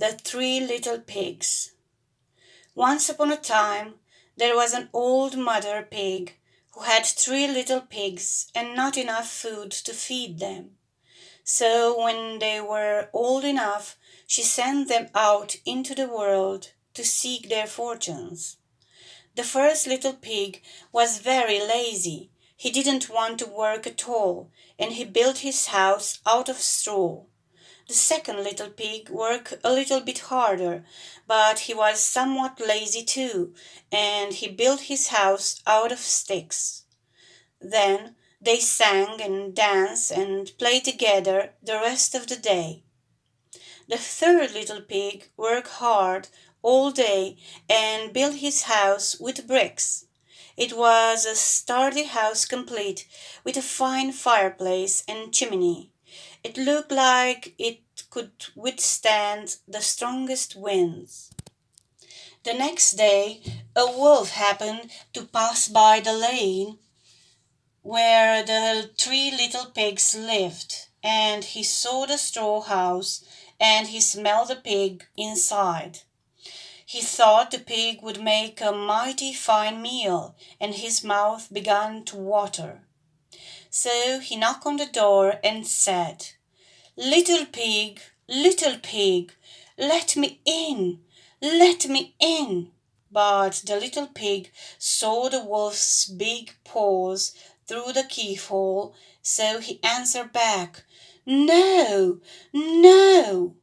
The Three Little Pigs. Once upon a time, there was an old mother pig who had three little pigs and not enough food to feed them. So when they were old enough, she sent them out into the world to seek their fortunes. The first little pig was very lazy. He didn't want to work at all, and he built his house out of straw. The second little pig worked a little bit harder, but he was somewhat lazy too, and he built his house out of sticks. Then they sang and danced and played together the rest of the day. The third little pig worked hard all day and built his house with bricks. It was a sturdy house complete with a fine fireplace and chimney. It looked like it could withstand the strongest winds. The next day, a wolf happened to pass by the lane where the three little pigs lived, and he saw the straw house and he smelled the pig inside. He thought the pig would make a mighty fine meal, and his mouth began to water. So he knocked on the door and said, little pig, let me in, let me in. But the little pig saw the wolf's big paws through the keyhole, so he answered back, no, no.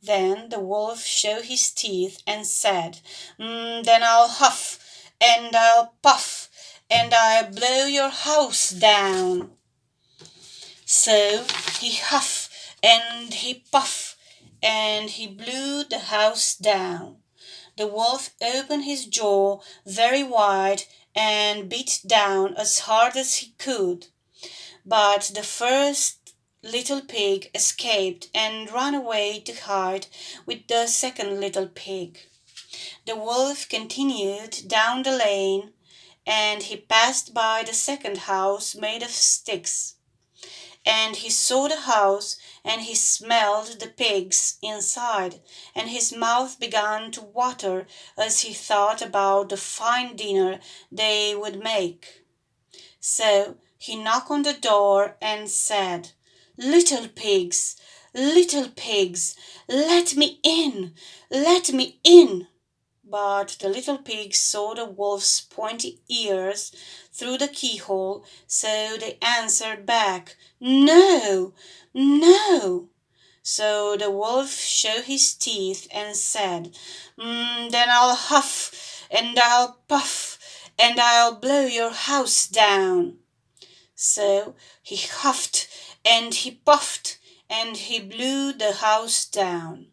Then the wolf showed his teeth and said, then I'll huff and I'll puff and I'll blow your house down. So he huffed and he puffed and he blew the house down. The wolf opened his jaw very wide and beat down as hard as he could. But the first little pig escaped and ran away to hide with the second little pig. The wolf continued down the lane, and he passed by the second house made of sticks. And he saw the house, and he smelled the pigs inside, and his mouth began to water as he thought about the fine dinner they would make. So he knocked on the door and said, little pigs, let me in, let me in. But the little pigs saw the wolf's pointy ears through the keyhole, so they answered back, no, no. So the wolf showed his teeth and said, then I'll huff and I'll puff and I'll blow your house down. So he huffed and he puffed and he blew the house down.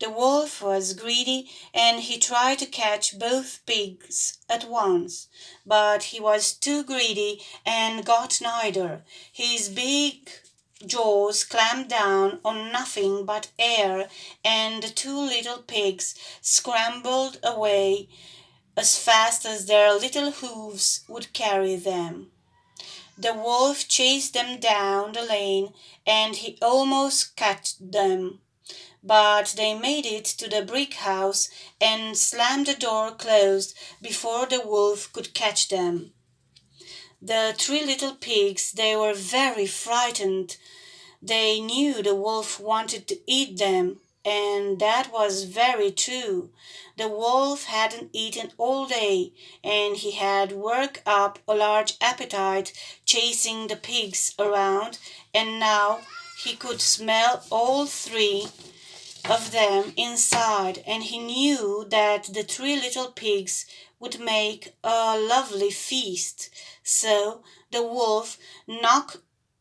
The wolf was greedy and he tried to catch both pigs at once, but he was too greedy and got neither. His big jaws clamped down on nothing but air, and the two little pigs scrambled away as fast as their little hoofs would carry them. The wolf chased them down the lane and he almost caught them. But they made it to the brick house and slammed the door closed before the wolf could catch them. The three little pigs, they were very frightened. They knew the wolf wanted to eat them, and that was very true. The wolf hadn't eaten all day, and he had worked up a large appetite chasing the pigs around, and now he could smell all three of them inside, and he knew that the three little pigs would make a lovely feast. So the wolf knocked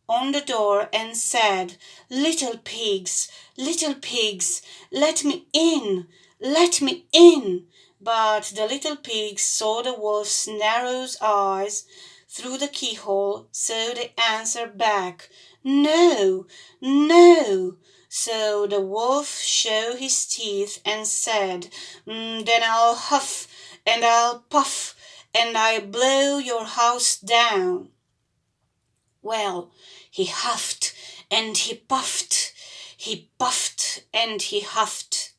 on the door and said, little pigs, let me in, let me in. But the little pigs saw the wolf's narrow eyes through the keyhole, so they answered back, no, no. So the wolf showed his teeth and said, then I'll huff and I'll puff and I'll blow your house down. Well, he huffed and he puffed and he huffed.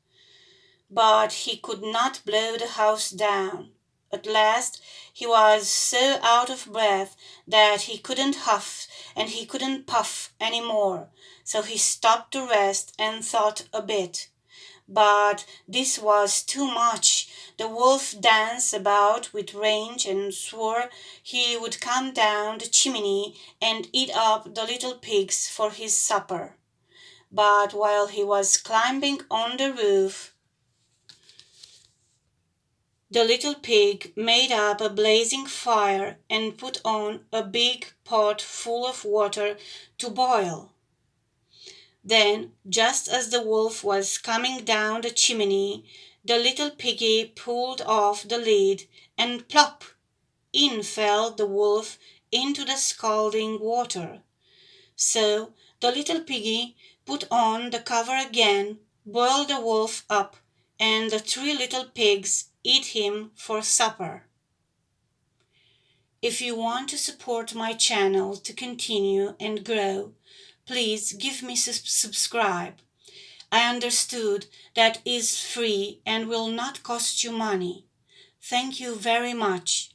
but he could not blow the house down. At last he was so out of breath that he couldn't huff and he couldn't puff any more, so he stopped to rest and thought a bit. But this was too much. The wolf danced about with rage and swore he would come down the chimney and eat up the little pigs for his supper. But while he was climbing on the roof, the little pig made up a blazing fire and put on a big pot full of water to boil. Then, just as the wolf was coming down the chimney, the little piggy pulled off the lid, and plop! In fell the wolf into the scalding water. So the little piggy put on the cover again, boiled the wolf up, and the three little pigs eat him for supper. If you want to support my channel to continue and grow, please give me subscribe. I understood that is free and will not cost you money. Thank you very much.